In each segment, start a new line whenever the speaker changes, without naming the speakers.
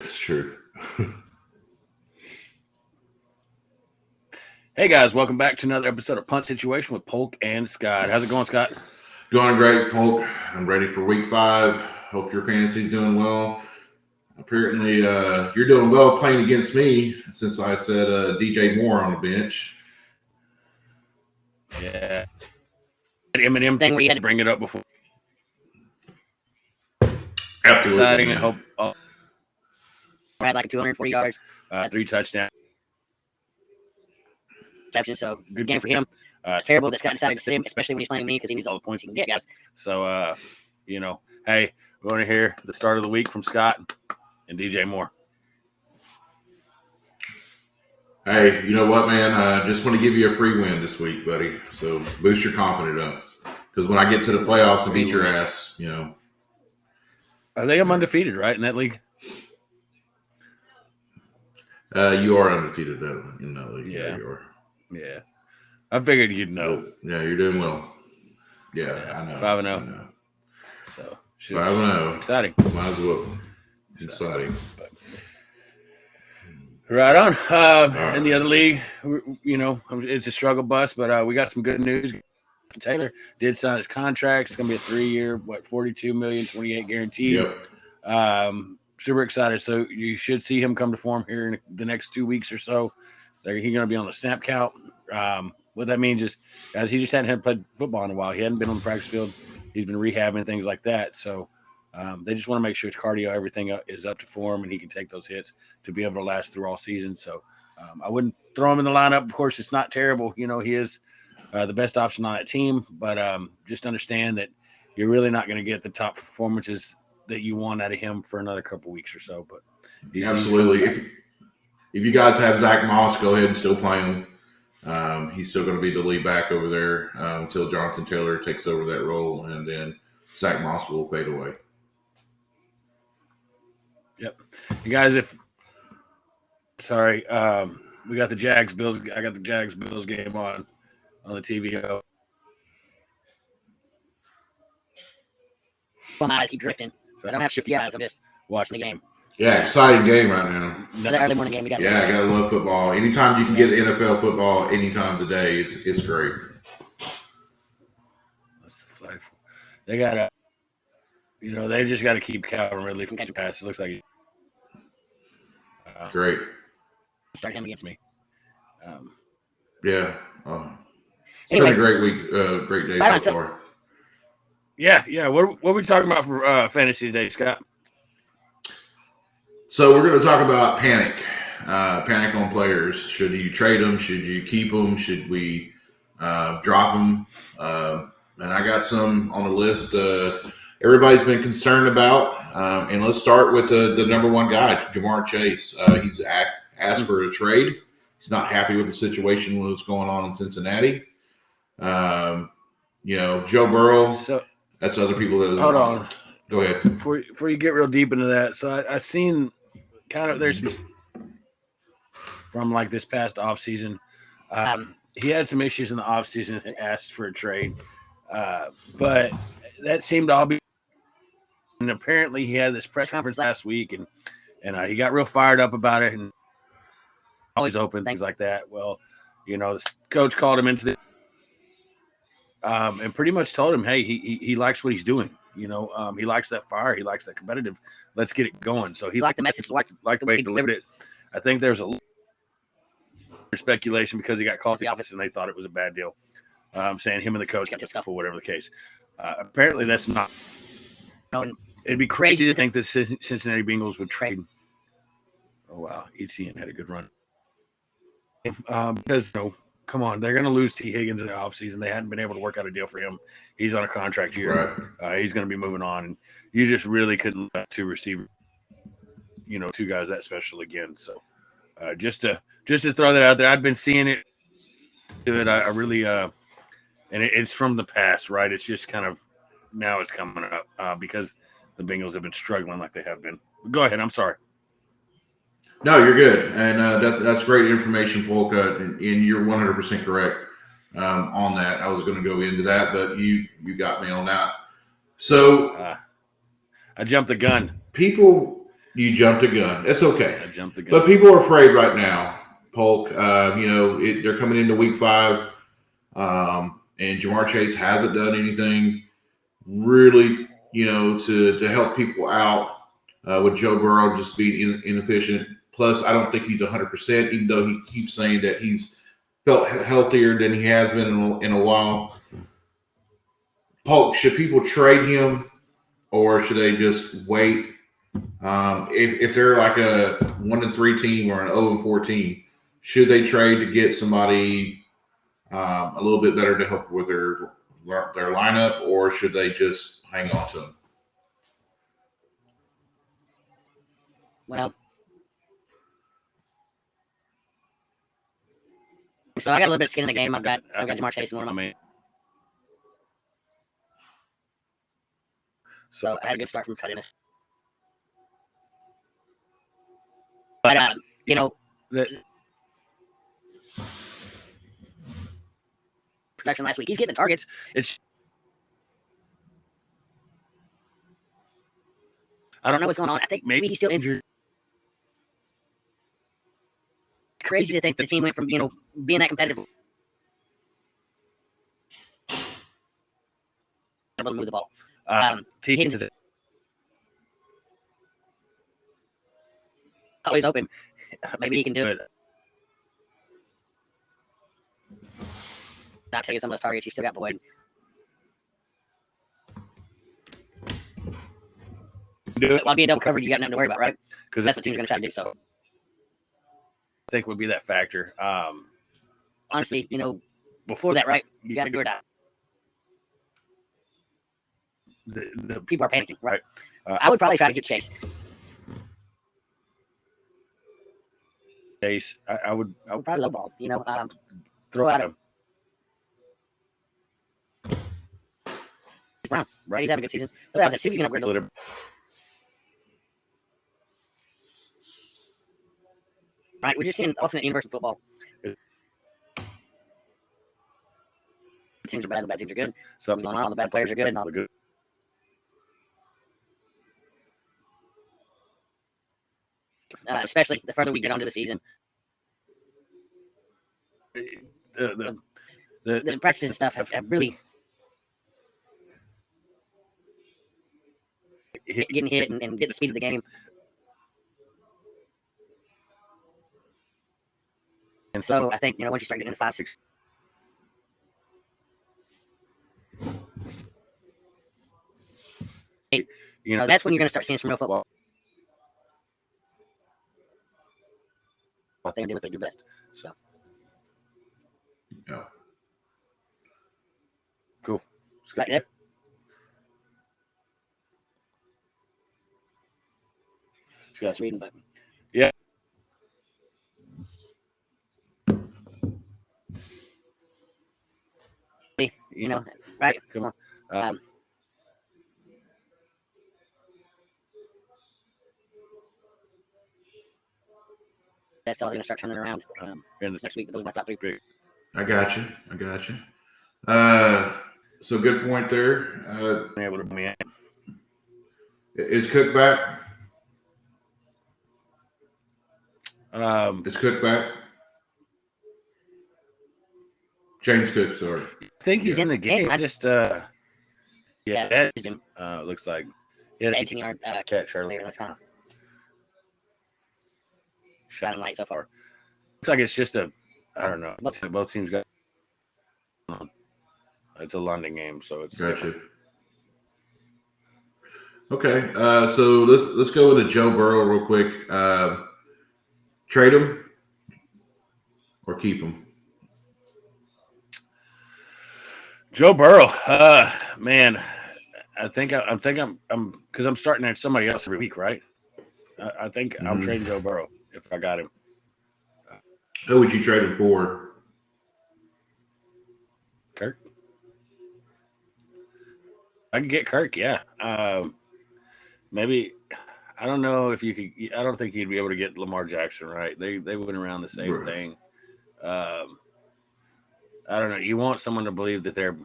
It's true.
Hey guys, welcome back to another episode of Punt Situation with Polk and Scott. How's it going, Scott?
Going great, Polk. I'm ready for week 5. Hope your fantasy's doing well. Apparently, you're doing well playing against me since I said DJ Moore on the bench.
Yeah. The Eminem thing where you had to bring it up before.
Absolutely.
Exciting. I hope I had like 240 yards, 3 touchdowns. So good game for him. Terrible that Scott decided to sit him, especially when he's playing me because he needs all the points he can get, guys. So, hey, we want to hear the start of the week from Scott and DJ Moore.
Hey, you know what, man? I just want to give you a free win this week, buddy. So boost your confidence up. Because when I get to the playoffs and beat your ass,
I think I'm undefeated, right, in that league?
You are undefeated in that league.
Yeah,
you are.
Yeah. I figured you'd know.
Yeah, you're doing well. Yeah, I know.
5-0. So,
5-0.
Exciting.
Might as well. Exciting.
Right on. In the other league, it's a struggle bus, but we got some good news. Taylor did sign his contract. It's going to be a 3-year, $42 million, 28 guaranteed.
Yep.
Super excited. So you should see him come to form here in the next 2 weeks or so. He's going to be on the snap count. What that means is, guys, he just hadn't played football in a while. He hadn't been on the practice field. He's been rehabbing, things like that. So they just want to make sure his cardio, everything is up to form, and he can take those hits to be able to last through all season. So I wouldn't throw him in the lineup. Of course, it's not terrible. He is the best option on that team. But just understand that you're really not going to get the top performances that you want out of him for another couple weeks or so. But
absolutely. If you guys have Zach Moss, go ahead and still play him. He's still going to be the lead back over there until Jonathan Taylor takes over that role, and then Zach Moss will fade away.
Yep. You guys, we got the Jags-Bills. I got the Jags-Bills game on the TV. My eyes keep drifting. So I don't have shifty eyes. I'm just watching the game.
Yeah, exciting game right now.
Another early morning game. I
gotta love football. Anytime you can get NFL football, anytime of the day, it's great.
What's the flag for? They got they just got to keep Calvin Ridley from catching passes. Looks like
great.
Start him against me.
Yeah. It's been a great week, great day so far.
Yeah. What are we talking about for fantasy today, Scott?
So we're going to talk about panic on players. Should you trade them? Should you keep them? Should we drop them? And I got some on the list everybody's been concerned about. And let's start with the number one guy, Jamar Chase. He's asked for a trade. He's not happy with the situation, what's going on in Cincinnati. Joe Burrow. So, that's other people that.
Hold on.
Go ahead.
Before you get real deep into that, so I seen kind of there's from like this past offseason. He had some issues in the offseason and asked for a trade. But that seemed to all be. And apparently he had this press conference last week and he got real fired up about it and always open, things like that. Well, this coach called him into the and pretty much told him, hey, he likes what he's doing. He likes that fire. He likes that competitive. Let's get it going. So he liked the message, liked the way he delivered it. I think there's a little speculation because he got called to the office and they thought it was a bad deal. Saying him and the coach got to scuffle, whatever the case. Apparently that's not. It'd be crazy to think that Cincinnati Bengals would trade. Oh, wow. ETN had a good run. Because, come on, they're going to lose T. Higgins in the offseason. They hadn't been able to work out a deal for him. He's on a contract year. Right. He's going to be moving on. And you just really couldn't let two receivers, two guys that special again. So just to throw that out there, I've been seeing it. I really and it's from the past, right? It's just kind of now it's coming up because the Bengals have been struggling like they have been. Go ahead. I'm sorry.
No, you're good, and that's great information, Polka, and you're 100% correct on that. I was going to go into that, but you got me on that. So
I jumped the gun.
People You jumped a gun. It's okay.
I jumped the gun.
But people are afraid right now, Polk. They're coming into week 5, and Jamar Chase hasn't done anything really, to help people out with Joe Burrow just being inefficient. Plus, I don't think he's 100%, even though he keeps saying that he's felt healthier than he has been in a while. Polk, should people trade him or should they just wait? If they're like a 1-3 team or an 0-4 team, should they trade to get somebody a little bit better to help with their lineup, or should they just hang on to them?
Well, so I got a little bit of skin in the game. I've got Jamar Chase in one of my. So I had a good start from tight end. But the production last week, he's getting the targets. I don't know what's going on. I think maybe he's still injured. Crazy to think the team went from being that competitive able to move the ball. Hitting to always open. Maybe he can do it. Not taking some of those targets you still got Boyd. Do it while being double covered. You got nothing to worry about, right? Because that's what teams are going to try to do. So
I think would be that factor.
Honestly, before that, right? You got to do it out. The people are panicking, right? I would probably try to get Chase.
I would
probably low ball.
throw at him.
Brown, right? He's having a good season. So let's see if we can upgrade a little. Right, we're just seeing alternate universal football. Teams are bad, the bad teams are good. Something's going on, the bad players are good, and all the good. Especially the further we get onto the season. The practices and stuff have really getting hit and getting the speed of the game. And so I think, once you start getting into 5, 6. That's when you're going to start seeing some real football. They're going to do what they do best. So.
Yeah.
Cool.
Scott, yep. Scott's reading, but.
Yeah.
Right?
Come on.
That's all going to start turning around in this next week. But those are my top 3.
I got you. So good point there. Is Cook back? Is Cook back? James Cook, sorry.
I think he's in the game. I just looks like
he had an 18-yard
catch earlier.
That's kind of shining light so far.
Looks like it's just I don't know. Both teams got. It's a London game, so it's
gotcha. Okay, so let's go into Joe Burrow real quick. Trade him or keep him?
Joe Burrow, man, I'm because I'm starting at somebody else every week, right? I think I'm trading Joe Burrow if I got him.
Who would you trade him for?
Kirk. I can get Kirk, yeah. Maybe I don't know if you could. I don't think you'd be able to get Lamar Jackson, right? They went around the same thing. I don't know. You want someone to believe that they're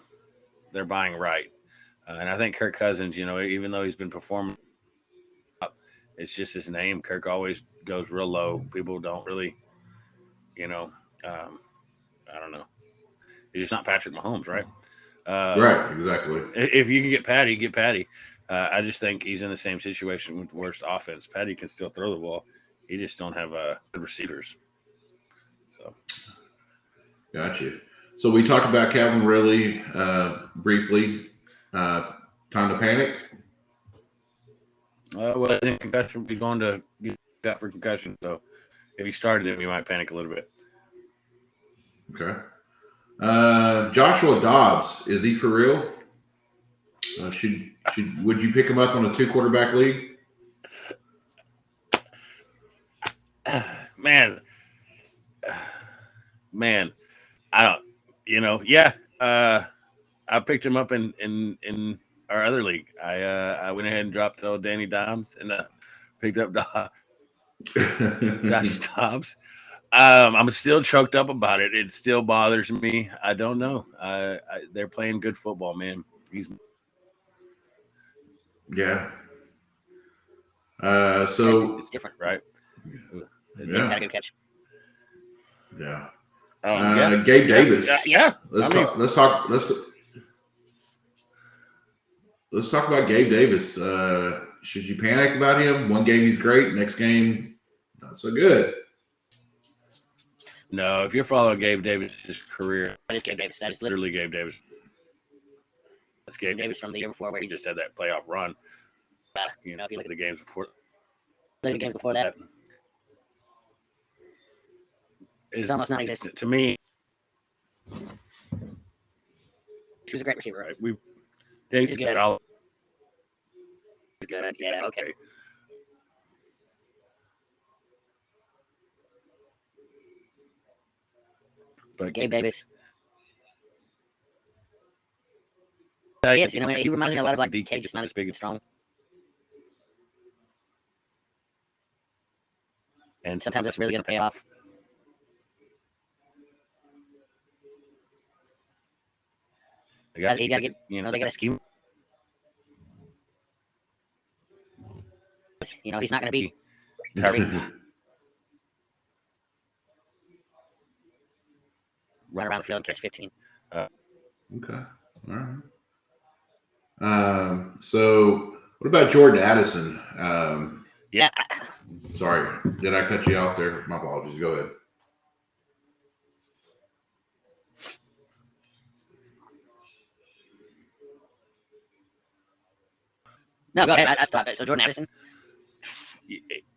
buying right, and I think Kirk Cousins, even though he's been performing, It's just his name. Kirk always goes real low. People don't really, you know, I don't know. He's just not Patrick Mahomes, right?
Right, exactly.
If you can get Patty, get Patty. I just think he's in the same situation with the worst offense. Patty can still throw the ball. He just don't have good receivers. So,
Gotcha. So we talked about Calvin Ridley briefly. Time to panic.
well, he's in concussion. He's going to get out for concussion. So, if he started him, he might panic a little bit.
Okay. Joshua Dobbs, is he for real? Would you pick him up on a 2-quarterback league?
Man, I don't. Yeah. I picked him up in our other league. I went ahead and dropped old Danny Dimes and picked up Josh Dobbs. I'm still choked up about it. It still bothers me. I don't know. They're playing good football, man.
Yeah.
It's different,
right?
He's had a good catch.
Yeah.
Gabe
Davis.
Yeah.
Let's talk about Gabe Davis. Should you panic about him? One game he's great, next game not so good.
No, if you're following Gabe Davis' career,
That is Gabe Davis. That is
literally Gabe Davis. That's Gabe
Davis from the year before, where
He just had that playoff run.
if you look
at the games before.
The games before that,
It's
almost non-existent.
To me.
He was a great receiver.
Right. Davis
He's good. He's good. Yeah. Okay.
But
Gabe Davis. Yes, he reminds me a lot of like DK, just not as big and strong. And sometimes that's really going to pay off.
You got to
get,
they got to scheme.
He's not going to be run around the field and catch 15.
Okay. All right. So what about Jordan Addison?
Yeah.
Sorry, did I cut you off there? My apologies. Go ahead.
No, go ahead. I stopped it. So Jordan Addison,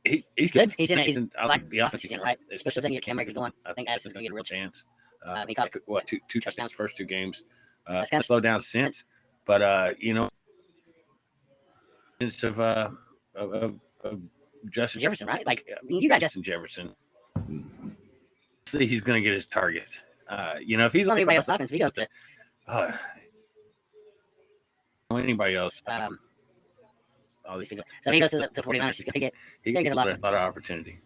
he's
good. He's in it. He's
I like the offense
he's in, right? Especially if they get Cam Akers going. I think Addison's going to get a real
chance.
He caught
two touchdowns first 2 games.
That's kind of
slowed down since, but since of Justin
Jefferson, right? Like you got
Justin Jefferson. He's going to get his targets. If he's
on anybody else's offense, he goes to
anybody else.
So he goes to the 49ers. He's going to get
a lot of opportunity.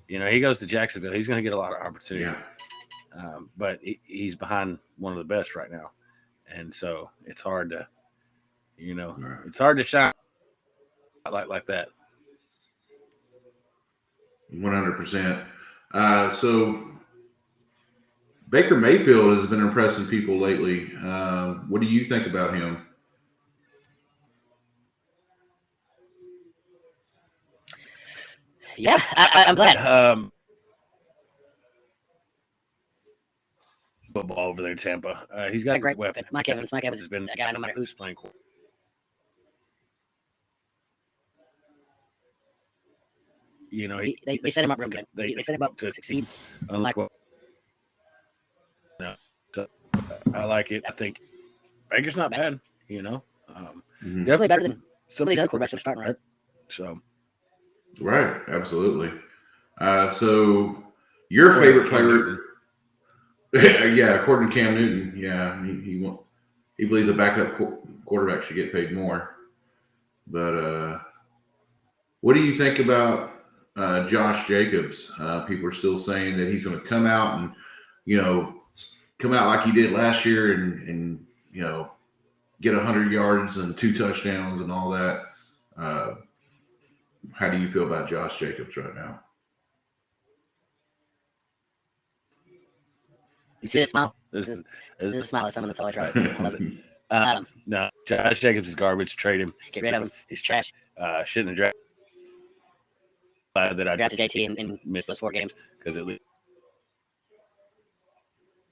He goes to Jacksonville. He's going to get a lot of opportunity.
Yeah.
But he's behind one of the best right now, and so it's hard to, it's hard to shine like that.
100%. So Baker Mayfield has been impressing people lately. What do you think about him?
Yeah, I'm glad.
Football over there in Tampa. He's got
a great weapon. Mike Evans has been a guy no matter who's
playing.
They set him up real good. They set him up to succeed.
Unlike what? No, so I like it. I think Baker's not bad.
Definitely better than some of these other quarterbacks are starting, right?
So,
right, absolutely. So your favorite player? Yeah, according to Cam Newton, yeah, he believes a backup quarterback should get paid more. But what do you think about Josh Jacobs? People are still saying that he's going to come out and come out like he did last year and get 100 yards and 2 touchdowns and all that. How do you feel about Josh Jacobs right now?
You see the smile?
This
This
is
is a smile of someone that's always right. I love it.
no, Josh Jacobs is garbage. Trade him.
Get rid of him. He's trash.
Shouldn't have drafted. Glad that I
Drafted JT and missed those 4 games
because at least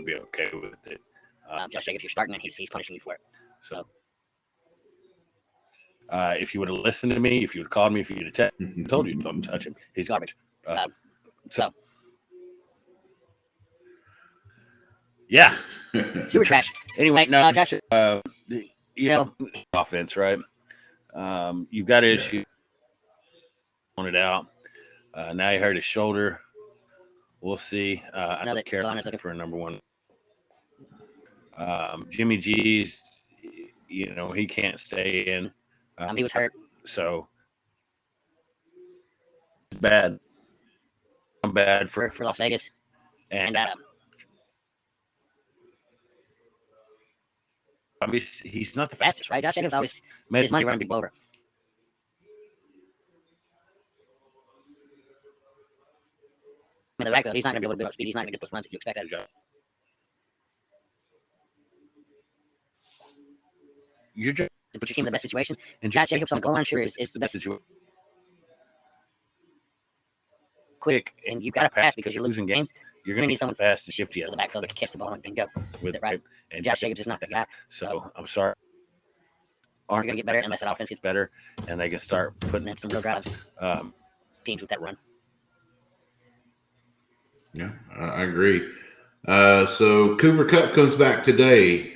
be okay with it.
Josh Jacobs, you're starting, and he's punishing you for it.
So, if you would have listened to me, if you would have called me, if you would have told you don't touch him, he's garbage. So, yeah,
super trash.
Anyway, no,
Josh,
you know, offense, right? You've got issues. On it out. Now he hurt his shoulder. We'll see. I know that Carolina's looking for a number 1. Jimmy G's, he can't stay in.
he was hurt.
So bad. I'm bad
for Las Vegas. And
obviously he's not the
fastest, right? Josh Jacobs always made his money run people over. In the backfield, he's not going to be able to build up speed. He's not going to get those runs that you expect out of Josh.
You're just
to put your team in the best situation. And Josh Jacobs on the goal line sure is the best situation. Quick, and you've got to pass because you're losing games. You're going to need someone fast and shifty out of the backfield that can catch the ball and go with it, right? And Josh Jacobs is not the guy.
So I'm sorry.
Aren't going to get better unless that offense gets
better and they can start putting
in some real drives. Teams with that run.
Yeah, I agree. So Cooper Kupp comes back today.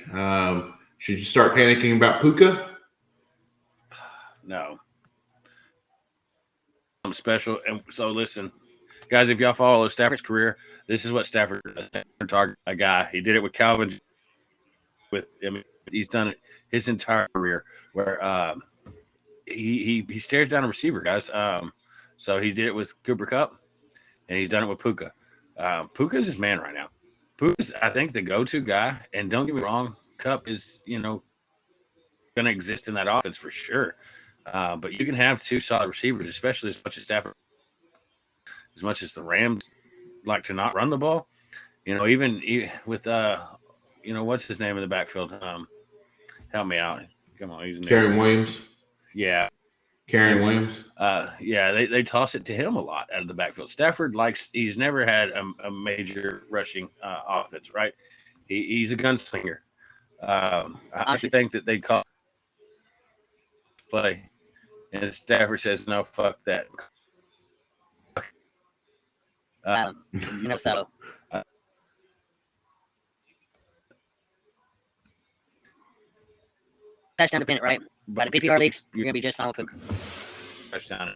Should you start panicking about Puka?
No. I'm special. And so listen, guys, if y'all follow Stafford's career, this is what Stafford does. Target a guy. He did it with Calvin. He's done it his entire career where he stares down a receiver, guys. So he did it with Cooper Kupp, and he's done it with Puka. Puka's his man right now. Puka's, I think, the go-to guy. And don't get me wrong, Kupp is, going to exist in that offense for sure. But you can have 2 solid receivers, especially as much as Stafford, as much as the Rams like to not run the ball. Even with what's his name in the backfield? Help me out. Come on,
Karen Williams.
Yeah.
Karen Williams.
Yeah, they toss it to him a lot out of the backfield. Stafford he's never had a major rushing offense, right? He's a gunslinger. I think that they call play, and Stafford says, "No, fuck that."
So. Touchdown dependent, right? But in PPR leagues, you're going to be just fine with Puka.
Touchdown.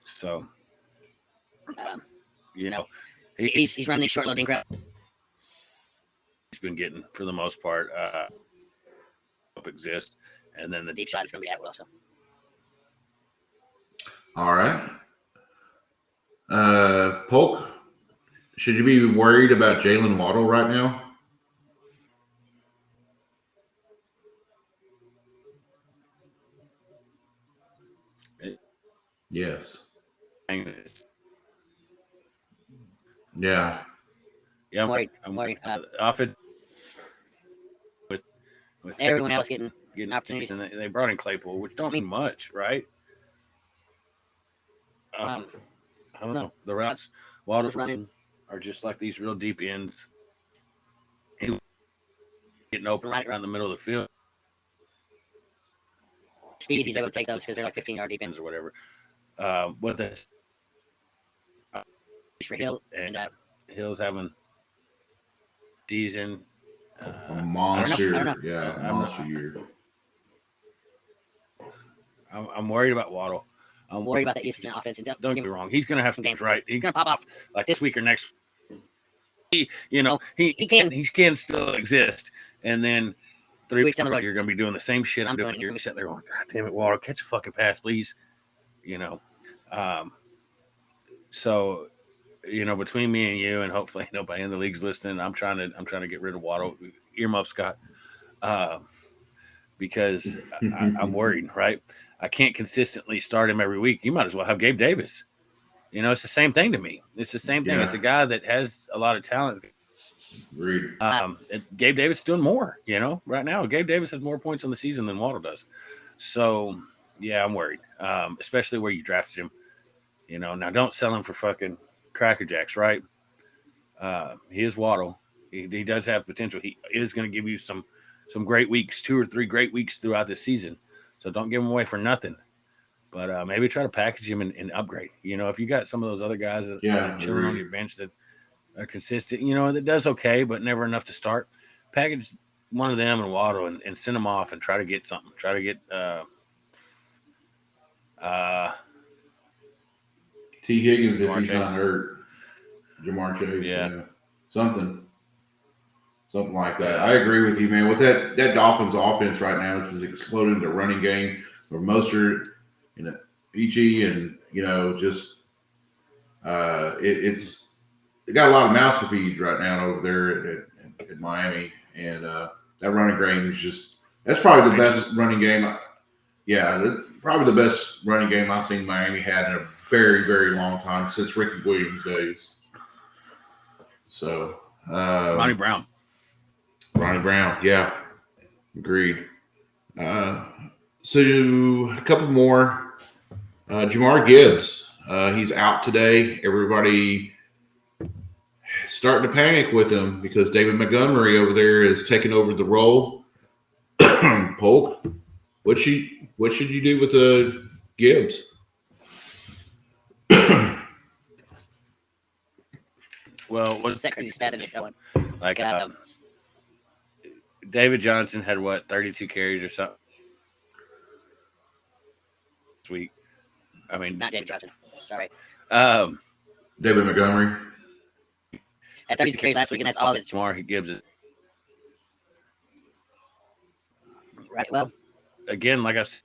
So, he's running these short loading crowd. He's been getting, for the most part, exist, and then the deep shot is going to be at will. So,
all right. Polk, should you be worried about Jalen Waddle right now? Yes. Yeah.
Yeah, I'm worried. Often with
everyone else getting
opportunities, and they brought in Claypool, which don't mean much, right? I don't know. The routes Waddle's running are just like these real deep ends, getting open right around the middle of the field.
Speed, he's able to take those because they're like 15-yard deep ends
or whatever. What this
for Hill
and Hill's having season
a monster,
I don't know.
Yeah, a monster year.
I'm worried about Waddle.
I'm worried about that Houston offense. And
don't get me wrong, he's going to have some games, right?
He's going to pop off
like this week or next. He can still exist, and then 3 weeks down the road, you're going to be doing the same shit I'm doing. You're going to sit there going, God damn it, Waddle, catch a fucking pass, please. So, between me and you, and hopefully nobody in the league's listening, I'm trying to get rid of Waddle. Earmuff, Scott, because I'm worried, right? I can't consistently start him every week. You might as well have Gabe Davis. You know, it's the same thing to me. It's the same thing.
Yeah.
It's a guy that has a lot of talent.
Agreed.
Gabe Davis is doing more, you know, right now. Gabe Davis has more points on the season than Waddle does. So, yeah, I'm worried, especially where you drafted him. You know, now don't sell him for fucking Cracker Jacks, right? He is Waddle. He does have potential. He is going to give you some great weeks, 2 or 3 great weeks throughout the season. So don't give him away for nothing. But maybe try to package him and upgrade. You know, if you got some of those other guys that are chilling on your bench that are consistent, you know, that does okay, but never enough to start, package one of them and Waddle and send them off and try to get something. Try to get
T. Higgins,
Jamar
if he's
Chase.
not hurt. Jamar Chase.
Yeah.
Something like that. I agree with you, man. With that Dolphins offense right now, which is exploding the running game for Mostert, you know, EG, and you know, just it's they got a lot of mouths to feed right now over there at Miami, and that running game is that's probably the best running game. Probably the best running game I've seen Miami had in a very, very long time since Ricky Williams days. So
Ronnie Brown,
yeah, agreed. So a couple more. Jamar Gibbs, he's out today. Everybody starting to panic with him because David Montgomery over there is taking over the role. Polk, what should you do with the Gibbs?
Well,
What's that crazy stat that they're showing?
like David Johnson had 32 carries or something this week. I mean,
Not David Johnson. Sorry.
David Montgomery
Had 32 carries last week, and that's all of it.
Jamar Gibbs is
Right. Well,
again, like I said,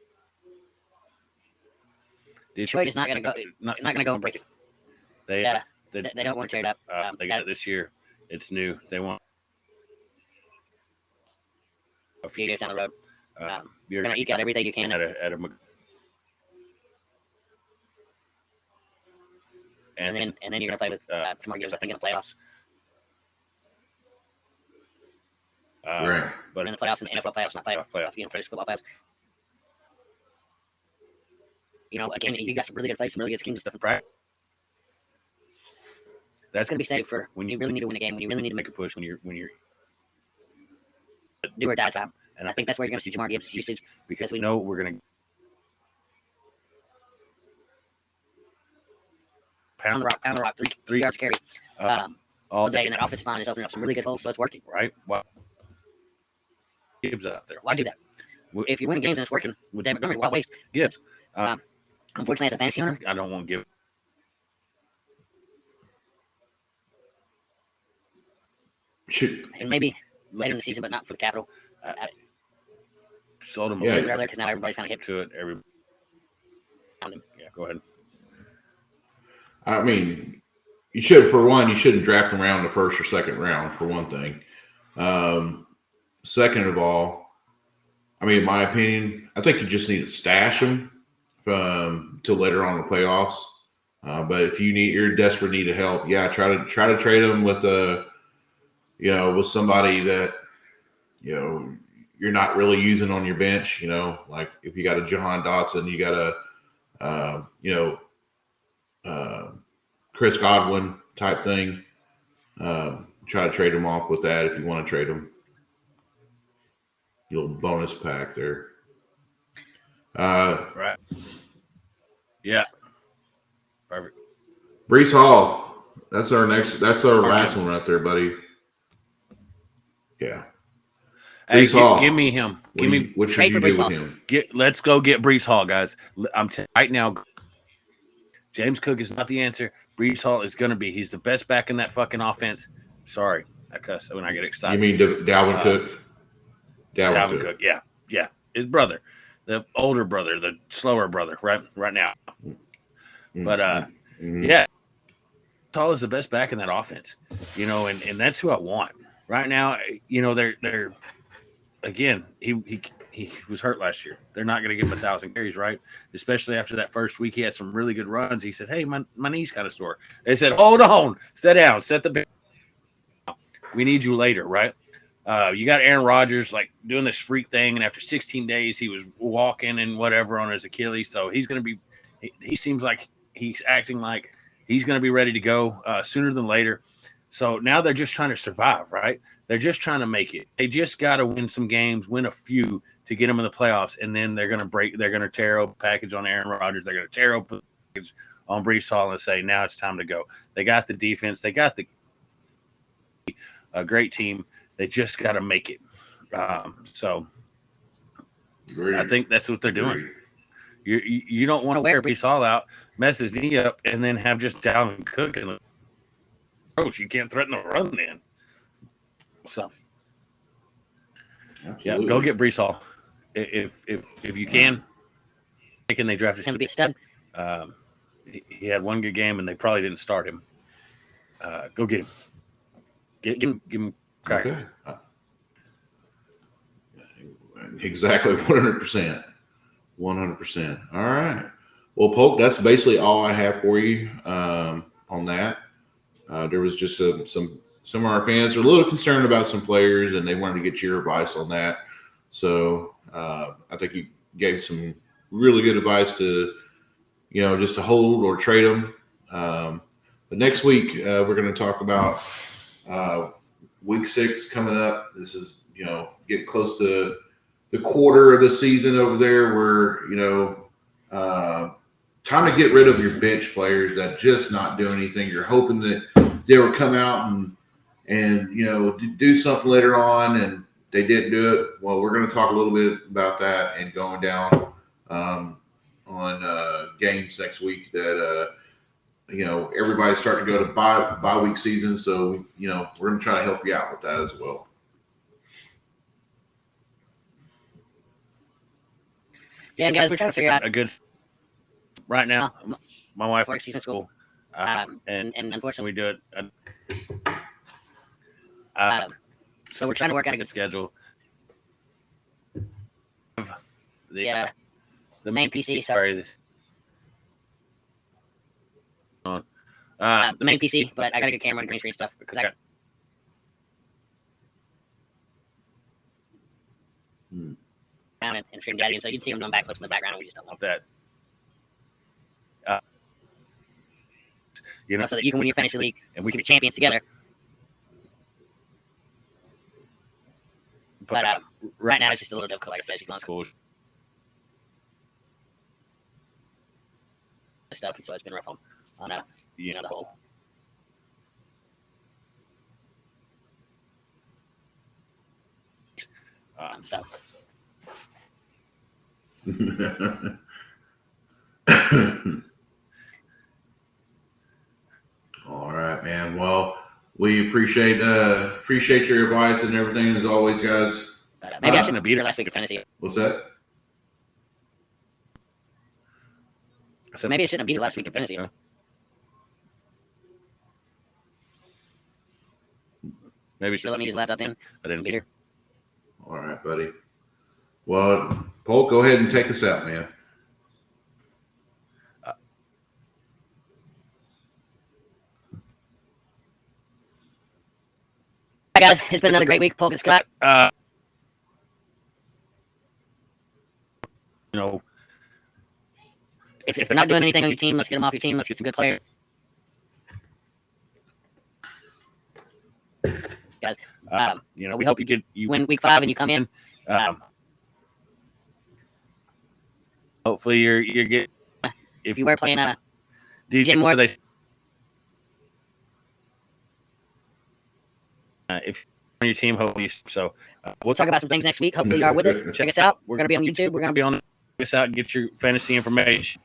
Detroit is not going to go. Not going to go and break it.
They
don't want to trade up.
they got it this year. It's new. They want
a few years down the road.
You're
going to eke out everything you can.
at a
and then you're going to play with 2 more years, I think, in the playoffs.
right.
But
in the playoffs, in the NFL playoffs, not playoff. You know, British football playoffs. You know, again, you got some really good plays, some really good schemes and stuff in practice. That's going to be safe for when you really need to win a game, when you really need to
make a push when you're
do or die time. And I think that's where you're going to see Jamar Gibbs' usage
because we know we're going to
pound the rock, 3 yards carry all day, and that offensive line is opening up some really good holes, so it's working.
Right? Well, Gibbs out there.
Why do that? If you're winning games and it's working with David Montgomery, why waste
Gibbs?
Unfortunately, as a fantasy owner,
I don't want to give.
And maybe later in the season, but not for the capital.
Sold him
a
little earlier because now everybody's kind of hip
to it. Yeah, go ahead.
I mean, you shouldn't draft him around in the first or second round, for one thing. Second of all, I mean, in my opinion, I think you just need to stash him till later on in the playoffs. But if you're desperate need of help, yeah, try to trade him with with somebody that you're not really using on your bench. Like if you got a Jahan Dotson, you got a Chris Godwin type thing. Try to trade him off with that if you want to trade him. Little bonus pack there.
Right. Yeah. Perfect.
Breece Hall. That's our last one right there, buddy. Yeah.
Hey, give me him.
What should you do with him?
Let's go get Breece Hall, guys. Right now, James Cook is not the answer. Breece Hall is going to be. He's the best back in that fucking offense. Sorry, I cuss when I get excited.
You mean Dalvin Cook?
Dalvin Cook. Yeah. His brother, the older brother, the slower brother, right now. But yeah, Hall is the best back in that offense. And that's who I want right now. They're again, he was hurt last year. They're not going to give him 1,000 carries, right? Especially after that first week, he had some really good runs. He said, "Hey, my knee's kind of sore." They said, "Hold on, sit down, set the. We need you later, right?" You got Aaron Rodgers like doing this freak thing, and after 16 days, he was walking and whatever on his Achilles. So he's going to be. He seems like he's acting like he's going to be ready to go sooner than later. So now they're just trying to survive, right? They're just trying to make it. They just got to win some games, win a few to get them in the playoffs, and then they're going to tear open package on Aaron Rodgers. They're going to tear open package on Breece Hall and say, now it's time to go. They got the defense. They got a great team. They just got to make it. So
Agreed.
I think that's what they're doing. You don't want to wear Breece Hall out, mess his knee up, and then have just Dalvin Cook and coach. You can't threaten the run then. So
Absolutely.
yeah, go get Breece Hall if you can. Thinking they drafted
Him to be a stud.
He had one good game, and they probably didn't start him. Go get him. Give him crack.
Okay. Exactly, 100%. 100%. All right. Well, Polk, that's basically all I have for you on that. There was just some of our fans are a little concerned about some players, and they wanted to get your advice on that. So I think you gave some really good advice to, just to hold or trade them. But next week we're going to talk about week 6 coming up. This is, getting close to the quarter of the season over there where, time to get rid of your bench players that just not do anything. You're hoping that they will come out and do something later on, and they didn't do it. Well, we're going to talk a little bit about that and going down on games next week that everybody's starting to go to bye week season. So we're going to try to help you out with that as well.
Yeah, guys, we're trying to figure out
A good right now. My wife
works. She's in school,
and
unfortunately,
we do it.
So we're trying to work out a good
schedule.
The main PC.
Sorry, this.
The main PC, but I got a good camera and green screen stuff because I got. And stream daddy, and so you can see him doing backflips in the background, and we just don't want
that.
So that you can win your fantasy league, and we can be champions together. But right now, it's just a little difficult. Like I said, she's going to school. Stuff, and so it's been rough on the whole. So.
All right, man. Well, we appreciate your advice and everything as always, guys.
But maybe I shouldn't have beat her last week in fantasy.
What's that?
So maybe I shouldn't have beat her last week in fantasy.
Maybe
she let me use laptop in.
I didn't beat her.
All right, buddy. Well, Polk, go ahead and take us out, man.
Hi, guys. It's been another great week, Polk and Scott. If they're not doing anything on your team, let's get them off your team. Let's get some good players. Guys,
we hope you
win week 5 and you come in.
Hopefully you're getting.
If you were playing
DJ
Moore,
if on your team, hopefully. So
we'll talk about some things next week. Hopefully you are with us. Check us out. We're going to be on YouTube. We're going to be on.
Check us out and get your fantasy information.